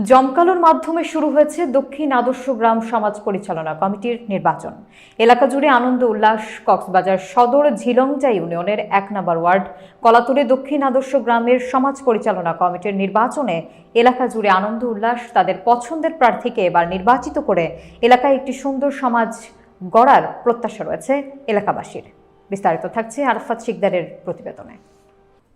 জমকালোর মাধ্যমে শুরু হয়েছে দক্ষিণ আদর্শ গ্রাম সমাজ পরিচালনা কমিটির নির্বাচন। এলাকা জুড়ে আনন্দ উল্লাস। কক্সবাজার সদর ঝিলংজা ইউনিয়নের ১ নম্বর ওয়ার্ড কলাতলী দক্ষিণ আদর্শ গ্রামের সমাজ পরিচালনা কমিটির নির্বাচনে এলাকা জুড়ে আনন্দ উল্লাস। তাদের পছন্দের প্রার্থীকে এবার নির্বাচিত করে এলাকায় একটি সুন্দর সমাজ গড়ার প্রত্যাশা রয়েছে এলাকাবাসীর। বিস্তারিত থাকছে আরাফাত শিকদারের প্রতিবেদনে।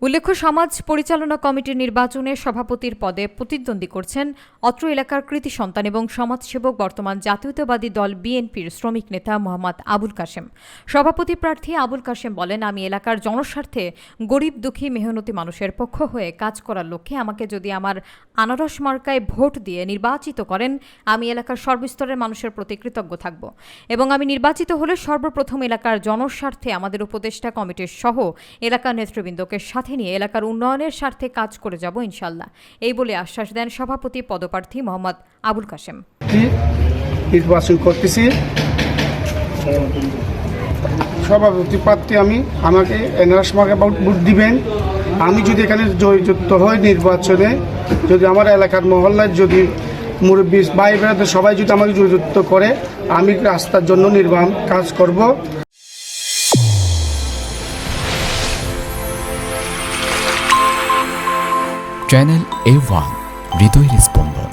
উল্লেখ্য, সমাজ পরিচালনা কমিটির নির্বাচনে সভাপতির পদে প্রতিদ্বন্দ্বী করছেন অত্র এলাকার কৃতি সন্তান এবং সমাজসেবক, বর্তমান জাতীয়তাবাদী দল বিএনপির শ্রমিক নেতা মোহাম্মদ আবুল কাশেম। সভাপতি প্রার্থী আবুল কাশেম বলেন, আমি এলাকার জনস্বার্থে গরিব দুঃখী মেহনতি মানুষের পক্ষ হয়ে কাজ করার লক্ষ্যে আমাকে যদি আমার আনারস মার্কায় ভোট দিয়ে নির্বাচিত করেন, আমি এলাকার সর্বস্তরের মানুষের প্রতি কৃতজ্ঞ থাকব এবং আমি নির্বাচিত হলে সর্বপ্রথম এলাকার জনস্বার্থে আমাদের উপদেষ্টা কমিটির সহ এলাকার নেতৃবৃন্দকে সাথে নিয়ে এলাকার উন্নয়নের স্বার্থে কাজ করে যাব ইনশাল্লাহ, এই বলে আশ্বাস দেন সভাপতি পদপ্রার্থী মোহাম্মদ আবুল কাশেম। নির্বাচন করতেছি সভাপতি প্রার্থী আমাকে এনআরএস মার্কে ভোট দিবেন। আমি যদি এখানে জয়যুক্ত হই নির্বাচনে, যদি আমার এলাকার মহল্লার যদি মুরব্বী ভাই বেড়াতে সবাই যদি আমাকে জয়যুক্ত করে, আমি রাস্তার জন্য নির্মাণ কাজ করব। চ্যানেল A1 হৃদয়ের স্পন্দন।